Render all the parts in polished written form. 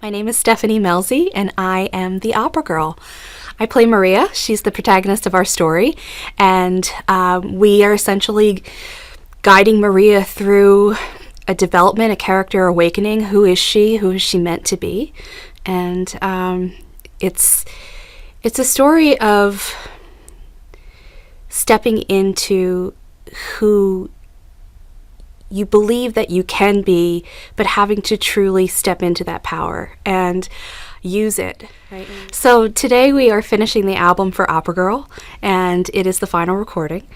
My name is Stephanie Melzi, and I am the opera girl. I play Maria. She's the protagonist of our story, and we are essentially guiding Maria through a development, a character awakening. Who is she? Who is she meant to be? And it's a story of stepping into who you believe that you can be, but having to truly step into that power and use it. Right. So today we are finishing the album for Opera Girl, and it is the final recording.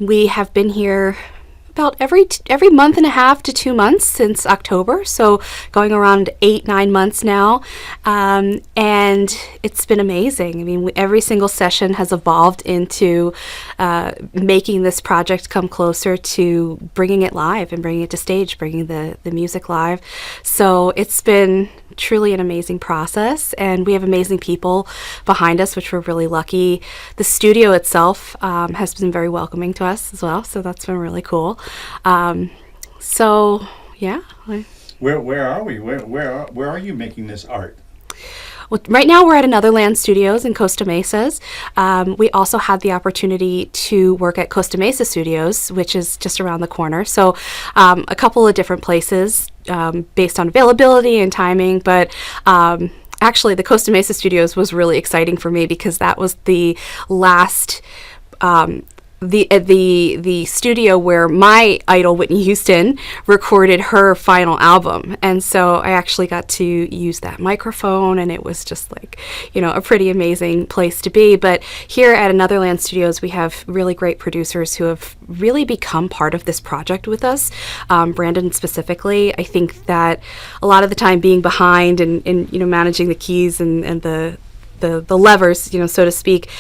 We have been here about every month and a half to 2 months since October, so going around 8-9 months now, and it's been amazing. I mean, every single session has evolved into making this project come closer to bringing it live and bringing it to stage, bringing the music live. So it's been truly an amazing process, and we have amazing people behind us, which we're really lucky. The studio itself has been very welcoming to us as well, so that's been really cool. So yeah. Where are we? Where are you making this art? Well, right now we're at Another Land Studios in Costa Mesas. We also had the opportunity to work at Costa Mesa Studios, which is just around the corner. So a couple of different places based on availability and timing, but actually the Costa Mesa Studios was really exciting for me because that was the last the studio where my idol Whitney Houston recorded her final album, and so I actually got to use that microphone, and it was just like, a pretty amazing place to be. But here at Another Land Studios, we have really great producers who have really become part of this project with us. Brandon specifically, I think that a lot of the time being behind and managing the keys and the levers, so to speak,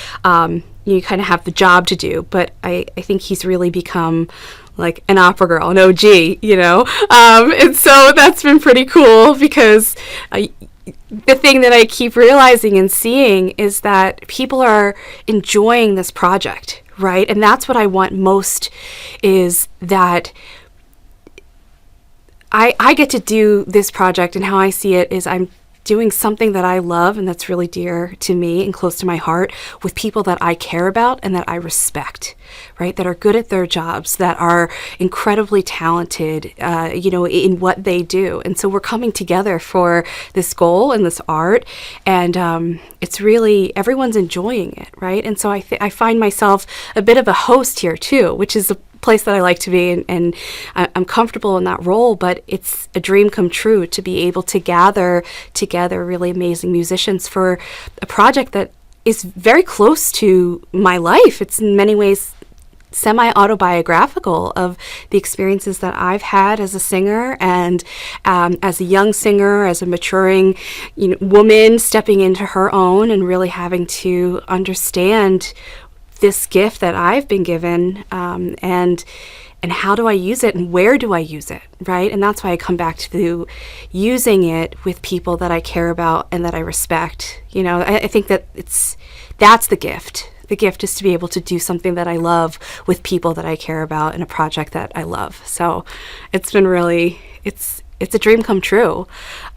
you kind of have the job to do, but I think he's really become like an opera girl, an OG, and so that's been pretty cool because the thing that I keep realizing and seeing is that people are enjoying this project, right? And that's what I want most, is that I get to do this project, and how I see it is I'm doing something that I love and that's really dear to me and close to my heart with people that I care about and that I respect, right? That are good at their jobs, that are incredibly talented, in what they do. And so we're coming together for this goal and this art, and it's really, everyone's enjoying it, right? And so I find myself a bit of a host here too, which is a place that I like to be, and I'm comfortable in that role, but it's a dream come true to be able to gather together really amazing musicians for a project that is very close to my life. It's in many ways semi-autobiographical of the experiences that I've had as a singer, and as a young singer, as a maturing woman stepping into her own and really having to understand this gift that I've been given, and how do I use it and where do I use it, right? And that's why I come back to using it with people that I care about and that I respect. I think that that's the gift. The gift is to be able to do something that I love with people that I care about in a project that I love. So it's been really, it's a dream come true.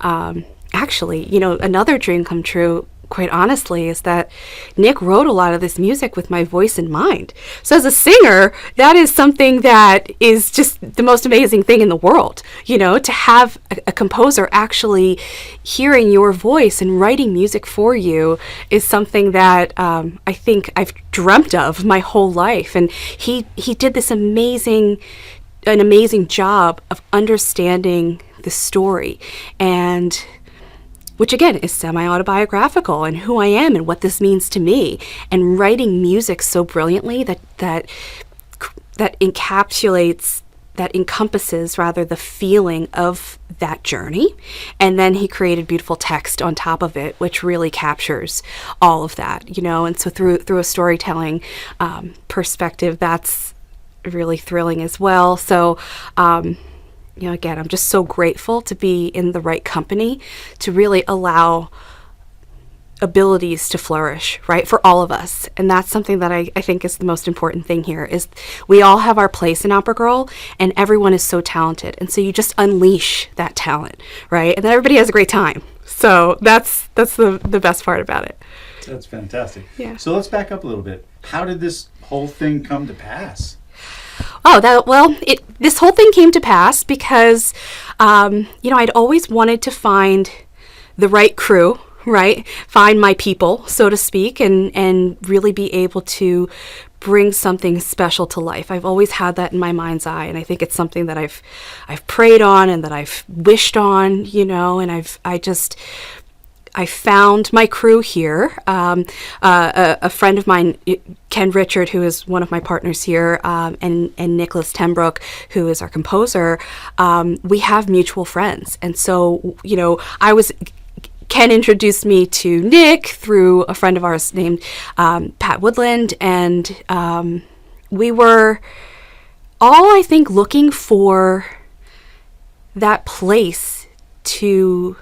Actually, another dream come true, quite honestly, is that Nick wrote a lot of this music with my voice in mind. So as a singer, that is something that is just the most amazing thing in the world, to have a composer actually hearing your voice and writing music for you is something that I think I've dreamt of my whole life. And he did this an amazing job of understanding the story, and which again is semi-autobiographical, and who I am and what this means to me, and writing music so brilliantly that encapsulates, that encompasses rather the feeling of that journey. And then he created beautiful text on top of it, which really captures all of that, and so through a storytelling perspective, that's really thrilling as well. So again, I'm just so grateful to be in the right company to really allow abilities to flourish, right, for all of us. And that's something that I think is the most important thing here, is we all have our place in Opera Girl, and everyone is so talented. And so you just unleash that talent, right? And then everybody has a great time. So that's the best part about it. That's fantastic. Yeah. So let's back up a little bit. How did this whole thing come to pass? This whole thing came to pass because, I'd always wanted to find the right crew, right? Find my people, so to speak, and really be able to bring something special to life. I've always had that in my mind's eye, and I think it's something that I've prayed on and that I've wished on, and I found my crew here. A friend of mine, Ken Richard, who is one of my partners here, and Nicholas Tenbrook, who is our composer, we have mutual friends. And so, Ken introduced me to Nick through a friend of ours named Pat Woodland, and we were all, I think, looking for that place to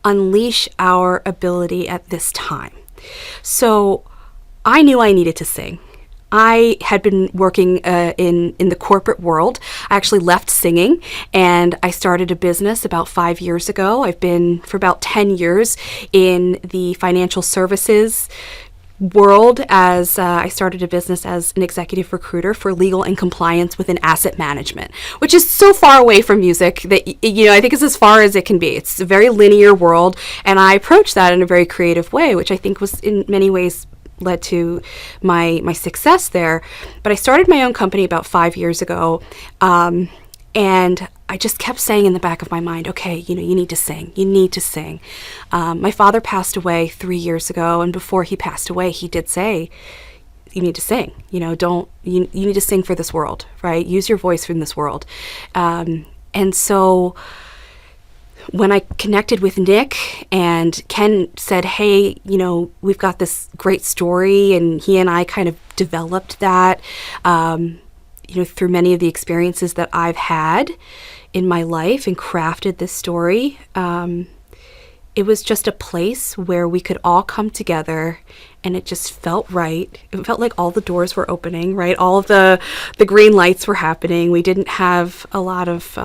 unleash our ability at this time. So I knew I needed to sing. I had been working in the corporate world. I actually left singing and I started a business about 5 years ago. I've been for about 10 years in the financial services world as I started a business as an executive recruiter for legal and compliance within asset management, which is so far away from music that, I think it's as far as it can be. It's a very linear world, and I approached that in a very creative way, which I think was in many ways led to my success there. But I started my own company about 5 years ago, and I just kept saying in the back of my mind, okay, you need to sing. You need to sing. My father passed away 3 years ago, and before he passed away, he did say, you need to sing. You need to sing for this world, right? Use your voice in this world. And so when I connected with Nick and Ken said, hey, we've got this great story, and he and I kind of developed that, through many of the experiences that I've had in my life and crafted this story. It was just a place where we could all come together, and it just felt right. It felt like all the doors were opening, right? All of the green lights were happening. We didn't have a lot of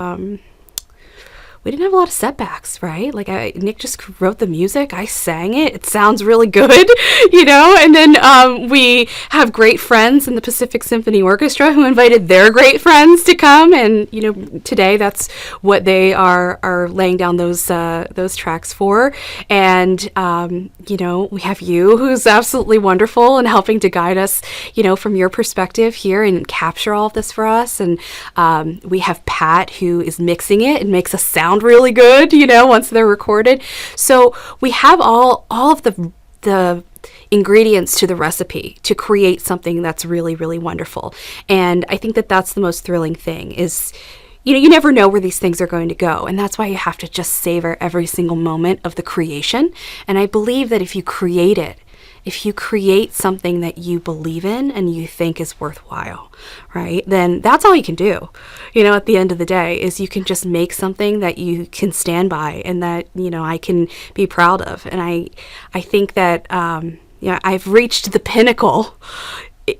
setbacks, right? Like Nick just wrote the music, I sang it, it sounds really good, and then we have great friends in the Pacific Symphony Orchestra who invited their great friends to come, and today that's what they are laying down those tracks for. And we have you, who's absolutely wonderful and helping to guide us, from your perspective here and capture all of this for us. And we have Pat, who is mixing it and makes us sound really good, once they're recorded. So we have all of the ingredients to the recipe to create something that's really, really wonderful. And I think that that's the most thrilling thing is, you never know where these things are going to go. And that's why you have to just savor every single moment of the creation. And I believe that if you create something that you believe in and you think is worthwhile, right, then that's all you can do. At the end of the day is you can just make something that you can stand by and that, I can be proud of. And I think that, I've reached the pinnacle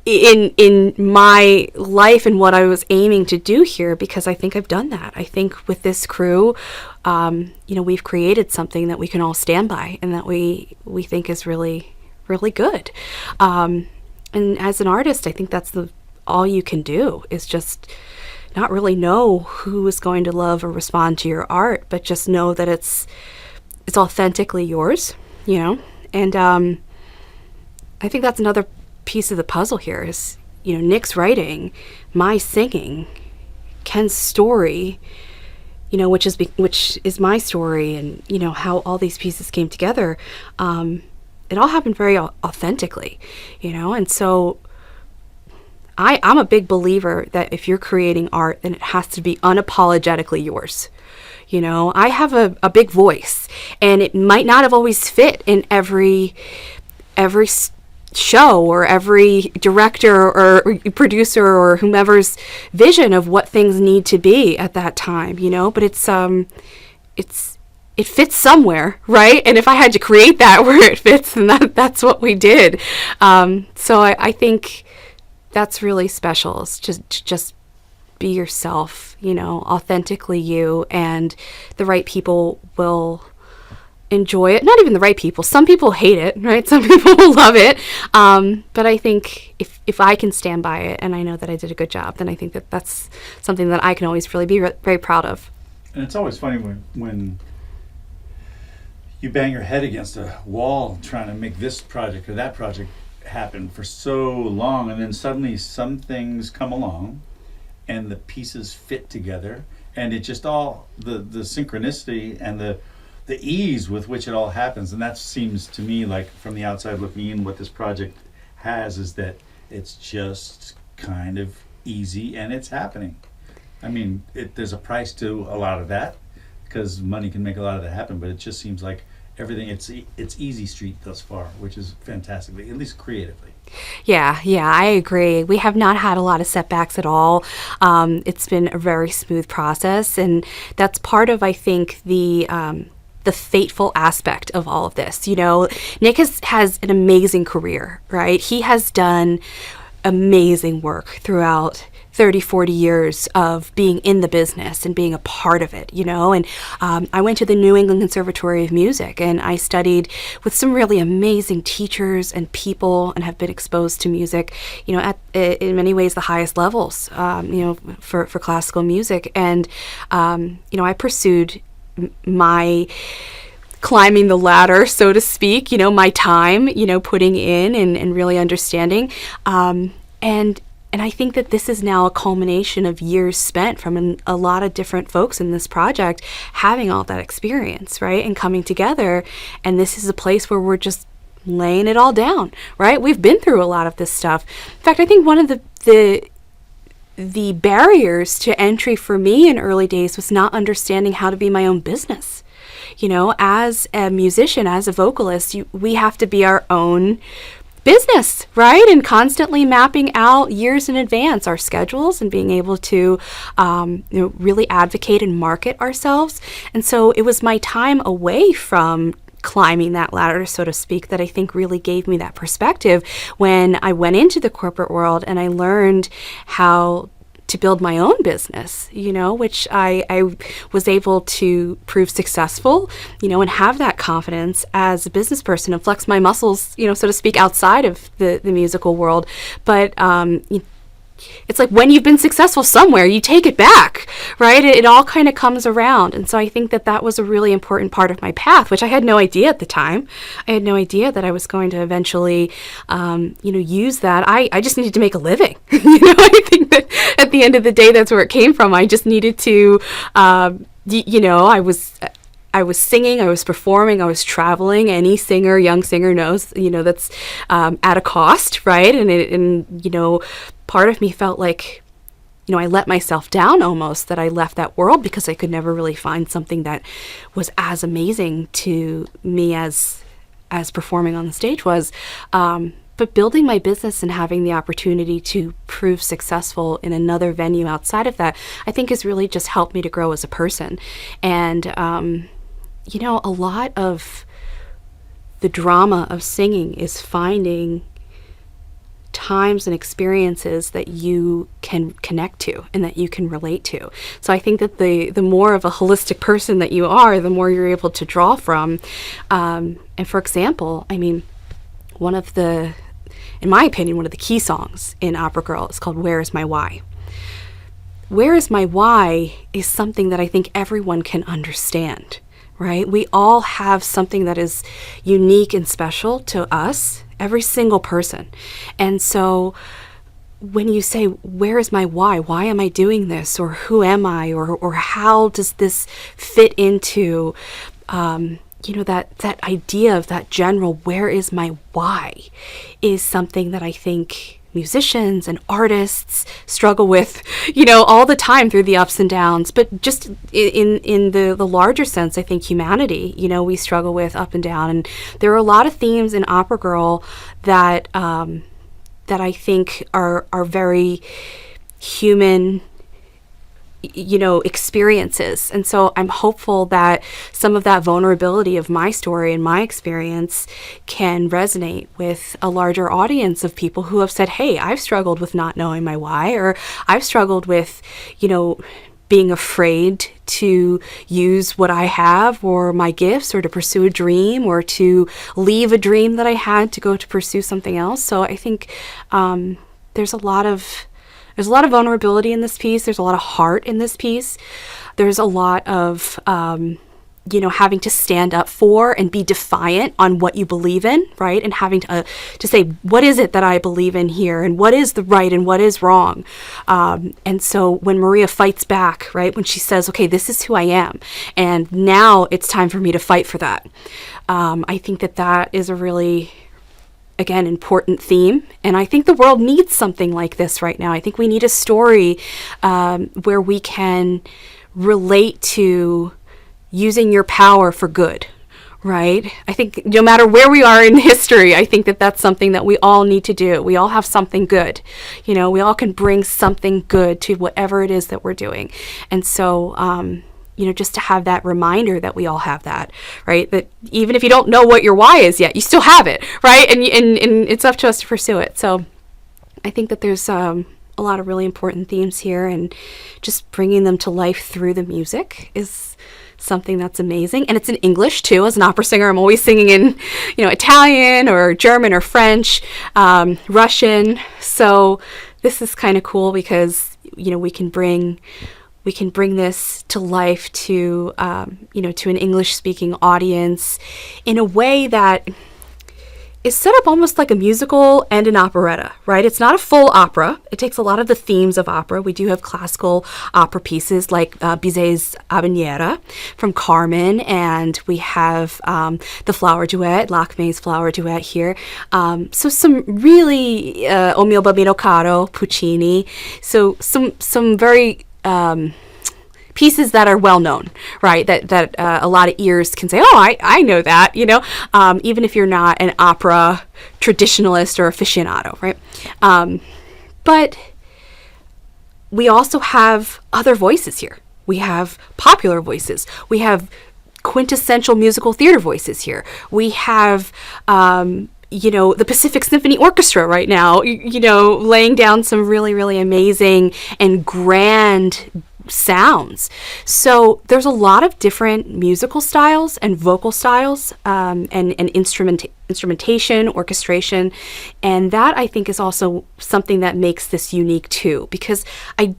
in my life and what I was aiming to do here, because I think I've done that. I think with this crew, we've created something that we can all stand by and that we think is really, really good. And as an artist, I think that's all you can do is just not really know who is going to love or respond to your art, but just know that it's authentically yours, and I think that's another piece of the puzzle here is, Nick's writing, my singing, Ken's story, which is my story, and how all these pieces came together. It all happened very authentically, and so I'm a big believer that if you're creating art, then it has to be unapologetically yours. I have a big voice, and it might not have always fit in every show or every director or producer or whomever's vision of what things need to be at that time, but it's it fits somewhere, right? And if I had to create that where it fits, then that's what we did. So I think that's really special. It's just be yourself, authentically you, and the right people will enjoy it. Not even the right people. Some people hate it, right? Some people will love it. But I think if I can stand by it and I know that I did a good job, then I think that's something that I can always really be very proud of. And it's always funny when you bang your head against a wall trying to make this project or that project happen for so long, and then suddenly some things come along and the pieces fit together, and it just all the synchronicity and the ease with which it all happens. And that seems to me like, from the outside looking in, what this project has is that it's just kind of easy and it's happening. I mean, there's a price to a lot of that, because money can make a lot of that happen, but it just seems like everything, it's easy street thus far, which is fantastic, at least creatively. Yeah, I agree. We have not had a lot of setbacks at all. It's been a very smooth process, and that's part of, I think, the fateful aspect of all of this. Nick has an amazing career, right? He has done amazing work throughout 30, 40 years of being in the business and being a part of it, and I went to the New England Conservatory of Music, and I studied with some really amazing teachers and people, and have been exposed to music, at in many ways the highest levels, for classical music. And I pursued my climbing the ladder, so to speak, my time, putting in and really understanding. And I think that this is now a culmination of years spent from a lot of different folks in this project having all that experience, right? And coming together. And this is a place where we're just laying it all down, right? We've been through a lot of this stuff. In fact, I think one of the barriers to entry for me in early days was not understanding how to be my own business. As a musician, as a vocalist, we have to be our own business, right? And constantly mapping out years in advance our schedules and being able to really advocate and market ourselves. And so it was my time away from climbing that ladder, so to speak, that I think really gave me that perspective when I went into the corporate world and I learned how to build my own business, which I was able to prove successful, and have that confidence as a business person and flex my muscles, so to speak, outside of the musical world. But it's like when you've been successful somewhere, you take it back, right? It all kind of comes around. And so I think that was a really important part of my path, which I had no idea at the time. I had no idea that I was going to eventually, use that. I just needed to make a living. I think that at the end of the day, that's where it came from. I just needed to, I was singing, I was performing, I was traveling. Any singer, young singer knows, that's at a cost, right? And part of me felt like, I let myself down almost, that I left that world because I could never really find something that was as amazing to me as performing on the stage was. But building my business and having the opportunity to prove successful in another venue outside of that, I think has really just helped me to grow as a person. And, a lot of the drama of singing is finding times and experiences that you can connect to and that you can relate to. So I think that the more of a holistic person that you are, the more you're able to draw from. And for example, in my opinion, one of the key songs in Opera Girl is called Where Is My Why? Where Is My Why is something that I think everyone can understand, right? We all have something that is unique and special to us, every single person. And so when you say, where is my why? Why am I doing this? Or who am I? Or how does this fit into, that idea of that general, where is my why, is something that I think musicians and artists struggle with, all the time through the ups and downs. But just in the larger sense, I think humanity, we struggle with up and down. And there are a lot of themes in Opera Girl that I think are very human experiences. And so I'm hopeful that some of that vulnerability of my story and my experience can resonate with a larger audience of people who have said, hey, I've struggled with not knowing my why, or I've struggled with, being afraid to use what I have or my gifts, or to pursue a dream, or to leave a dream that I had to go to pursue something else. So I think there's a lot of vulnerability in this piece. There's a lot of heart in this piece. There's a lot of having to stand up for and be defiant on what you believe in, right? And having to say, what is it that I believe in here? And what is the right and what is wrong? And so when Maria fights back, right? When she says, okay, this is who I am, and now it's time for me to fight for that. I think that is a really, again, important theme. And I think the world needs something like this right now. I think we need a story where we can relate to using your power for good, right? I think no matter where we are in history, I think that's something that we all need to do. We all have something good. We all can bring something good to whatever it is that we're doing. And so, just to have that reminder that we all have that, right? That even if you don't know what your why is yet, you still have it, right? And it's up to us to pursue it. So I think that there's a lot of really important themes here, and just bringing them to life through the music is something that's amazing. And it's in English too. As an opera singer, I'm always singing in, Italian or German or French, Russian. So this is kind of cool because, we can bring this to life to, to an English speaking audience in a way that is set up almost like a musical and an operetta, right? It's not a full opera. It takes a lot of the themes of opera. We do have classical opera pieces like Bizet's Habanera from Carmen, and we have the flower duet, Lacme's flower duet here. So some really, O mio bambino caro, Puccini. So some very pieces that are well known, right? That a lot of ears can say, oh, I know that, even if you're not an opera traditionalist or aficionado, right? But we also have other voices here. We have popular voices. We have quintessential musical theater voices here. We have the Pacific Symphony Orchestra right now, laying down some really, really amazing and grand sounds. So there's a lot of different musical styles and vocal styles, and instrumentation, orchestration, and that I think is also something that makes this unique too, because I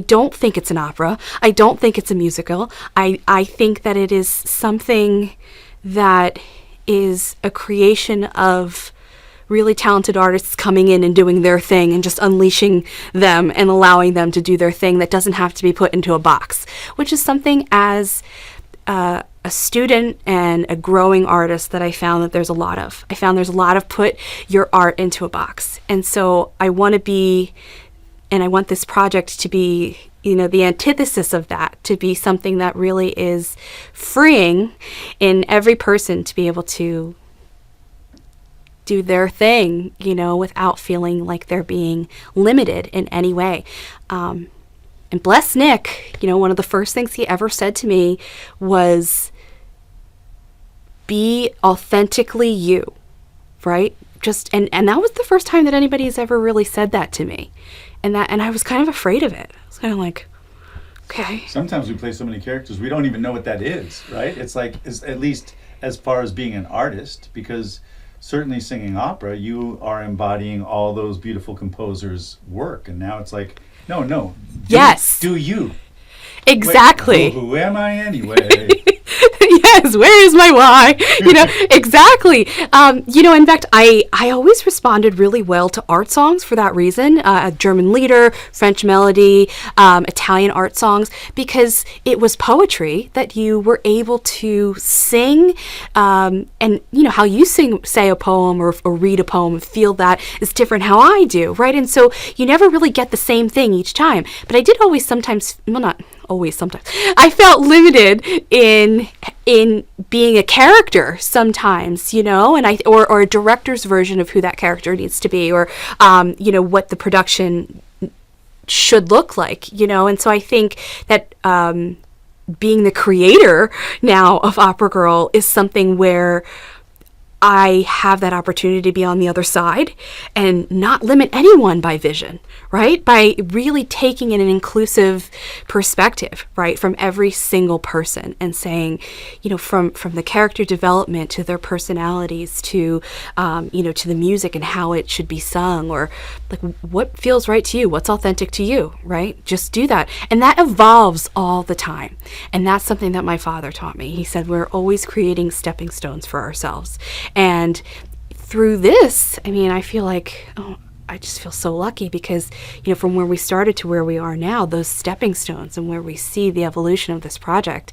don't think it's an opera. I don't think it's a musical. I think that it is something that is a creation of really talented artists coming in and doing their thing and just unleashing them and allowing them to do their thing that doesn't have to be put into a box, which is something as a student and a growing artist that I found that there's a lot of. I found there's a lot of put your art into a box. And so I want this project to be, the antithesis of that, to be something that really is freeing in every person to be able to do their thing, without feeling like they're being limited in any way. And bless Nick, one of the first things he ever said to me was, be authentically you, right? And that was the first time that anybody's ever really said that to me. And I was kind of afraid of it. I was kind of like, okay. Sometimes we play so many characters, we don't even know what that is, right? It's like, at least as far as being an artist, because certainly singing opera, you are embodying all those beautiful composers' work. And now it's like, no. Yes. Do you. Exactly. Wait, who am I anyway? Yes, where is my why? Exactly. In fact, I always responded really well to art songs for that reason. German lieder, French melody, Italian art songs, because it was poetry that you were able to sing, and how you say a poem or read a poem, feel that is different how I do, right? And so you never really get the same thing each time. But I did always sometimes, well, not always, sometimes, I felt limited in being a character sometimes, and or a director's version of who that character needs to be, or what the production should look like, And so I think that being the creator now of Opera Girl is something where I have that opportunity to be on the other side and not limit anyone by vision, right? By really taking in an inclusive perspective, right, from every single person and saying, from the character development to their personalities to, to the music and how it should be sung, or like what feels right to you, what's authentic to you, right? Just do that. And that evolves all the time. And that's something that my father taught me. He said, we're always creating stepping stones for ourselves. And through this, I feel like, I just feel so lucky because, from where we started to where we are now, those stepping stones and where we see the evolution of this project,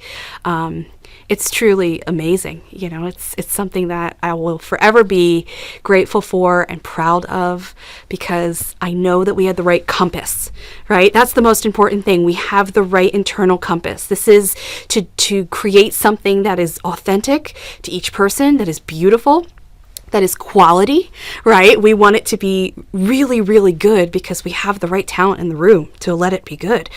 it's truly amazing. It's something that I will forever be grateful for and proud of because I know that we had the right compass, right? That's the most important thing. We have the right internal compass. This is to create something that is authentic to each person, that is beautiful, that is quality, right? We want it to be really, really good because we have the right talent in the room to let it be good.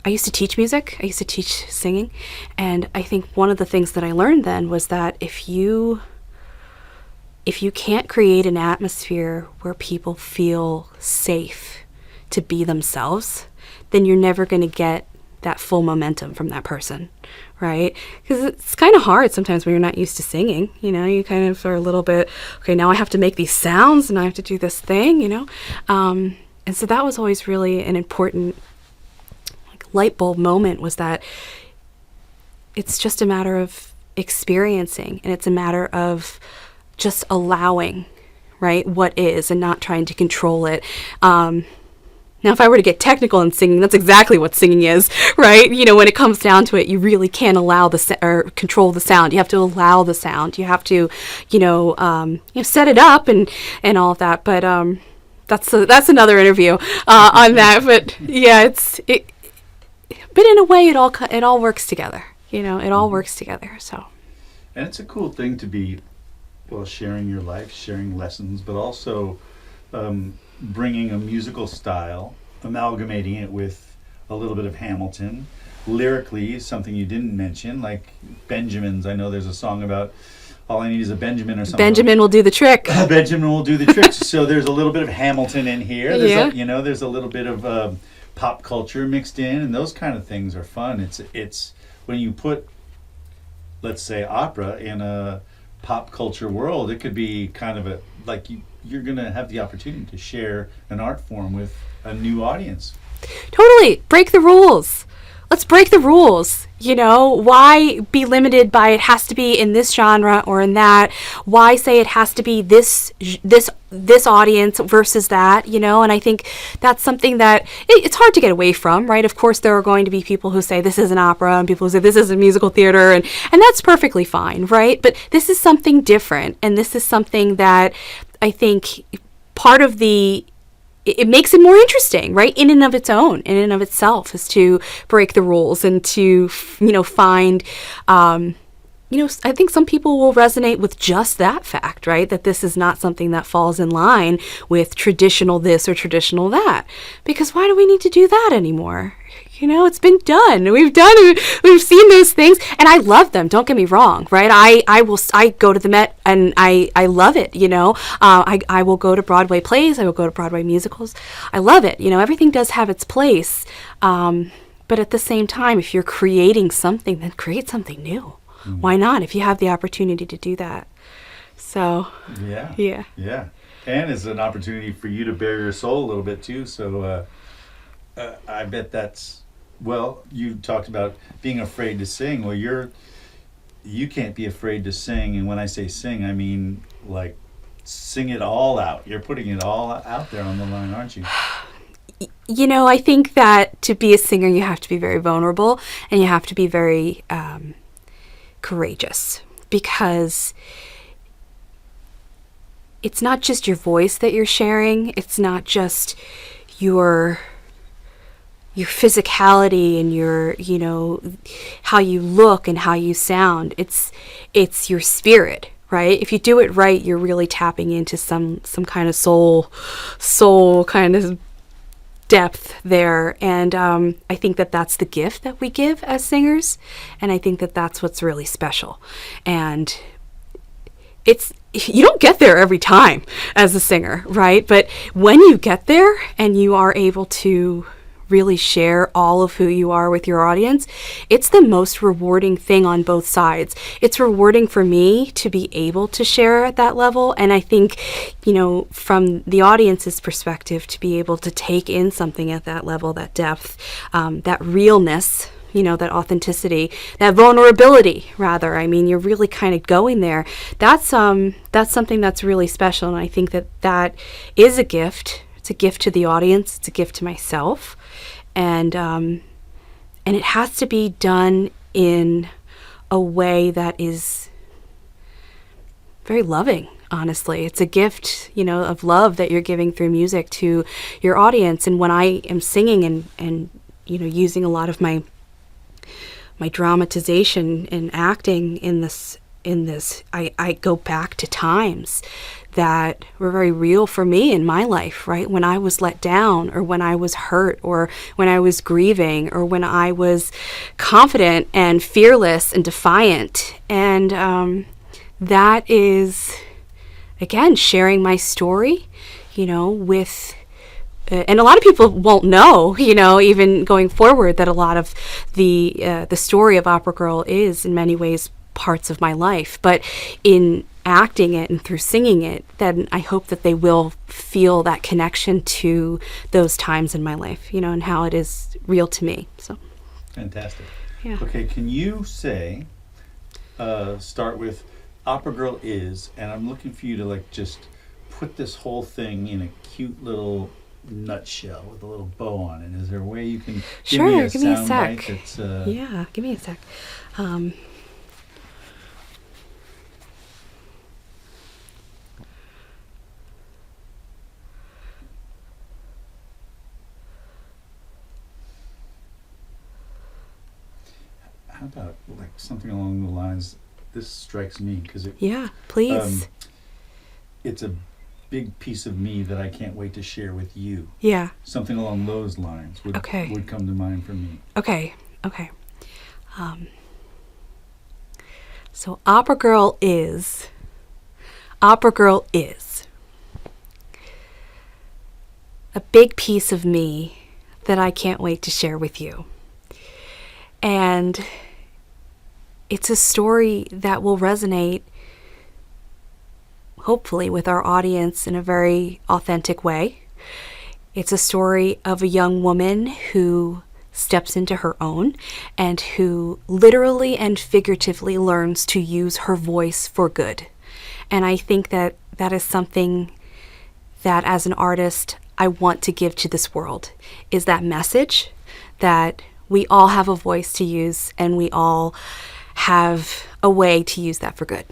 I used to teach music. I used to teach singing. And I think one of the things that I learned then was that if you can't create an atmosphere where people feel safe to be themselves, then you're never going to get that full momentum from that person, right? Because it's kind of hard sometimes when you're not used to singing, you kind of are a little bit, okay, now I have to make these sounds and I have to do this thing, and so that was always really an important light bulb moment, was that it's just a matter of experiencing, and it's a matter of just allowing, right, what is, and not trying to control it. Now, if I were to get technical in singing, that's exactly what singing is, right? When it comes down to it, you really can't allow or control the sound. You have to allow the sound. You have to, set it up and all of that. But that's another interview on that. But yeah, but in a way, it all works together. It all works together. So. And it's a cool thing to be, sharing your life, sharing lessons, but also bringing a musical style, amalgamating it with a little bit of Hamilton. Lyrically, something you didn't mention, like Benjamins. I know there's a song about all I need is a Benjamin or something. Benjamin will do the trick. Benjamin will do the trick. So there's a little bit of Hamilton in here. There's there's a little bit of pop culture mixed in, and those kind of things are fun. It's when you put, let's say, opera in a pop culture world, it could be kind of you're going to have the opportunity to share an art form with a new audience. Totally. Break the rules. Let's break the rules. Why be limited by it has to be in this genre or in that? Why say it has to be this audience versus that, And I think that's something that it's hard to get away from, right? Of course, there are going to be people who say this is an opera and people who say this is a musical theater, and that's perfectly fine, right? But this is something different, and this is something that I think part of it makes it more interesting, right? In and of its own, in and of itself, is to break the rules and to, find, I think some people will resonate with just that fact, right? That this is not something that falls in line with traditional this or traditional that. Because why do we need to do that anymore? It's been done. We've seen those things, and I love them. Don't get me wrong, right? I go to the Met, and I love it. I will go to Broadway plays. I will go to Broadway musicals. I love it. Everything does have its place. But at the same time, if you're creating something, then create something new. Mm-hmm. Why not? If you have the opportunity to do that. So. Yeah. And it's an opportunity for you to bare your soul a little bit too. So I bet that's. Well, you talked about being afraid to sing. Well, you can't be afraid to sing, and when I say sing, I mean like sing it all out. You're putting it all out there on the line, aren't you? I think that to be a singer, you have to be very vulnerable, and you have to be very courageous, because it's not just your voice that you're sharing. It's not just your physicality and your, how you look and how you sound. It's your spirit, right? If you do it right, you're really tapping into some kind of soul kind of depth there. And I think that that's the gift that we give as singers. And I think that that's what's really special. And you don't get there every time as a singer, right? But when you get there and you are able to really share all of who you are with your audience, it's the most rewarding thing on both sides. It's rewarding for me to be able to share at that level. And I think, from the audience's perspective, to be able to take in something at that level, that depth, that realness, that authenticity, that vulnerability, rather. I mean, you're really kind of going there. That's something that's really special. And I think that is a gift. It's a gift to the audience. It's a gift to myself. And it has to be done in a way that is very loving, honestly. It's a gift, of love that you're giving through music to your audience. And when I am singing and using a lot of my dramatization and acting in this, I go back to times that were very real for me in my life, right? When I was let down, or when I was hurt, or when I was grieving, or when I was confident and fearless and defiant. And that is, again, sharing my story, with and a lot of people won't know, even going forward, that a lot of the story of Opera Girl is in many ways parts of my life. But in acting it and through singing it, then I hope that they will feel that connection to those times in my life, and how it is real to me. So fantastic. Yeah. Okay, can you say, start with Opera Girl is, and I'm looking for you to just put this whole thing in a cute little nutshell with a little bow on it. Is there a way you can give me a sound bite that's yeah, give me a sec. How about something along the lines, this strikes me because yeah, please. It's a big piece of me that I can't wait to share with you. Yeah. Something along those lines would come to mind for me. Okay. So Opera Girl is a big piece of me that I can't wait to share with you. And it's a story that will resonate, hopefully, with our audience in a very authentic way. It's a story of a young woman who steps into her own and who literally and figuratively learns to use her voice for good. And I think that that is something that, as an artist, I want to give to this world, is that message that we all have a voice to use and we all have a way to use that for good.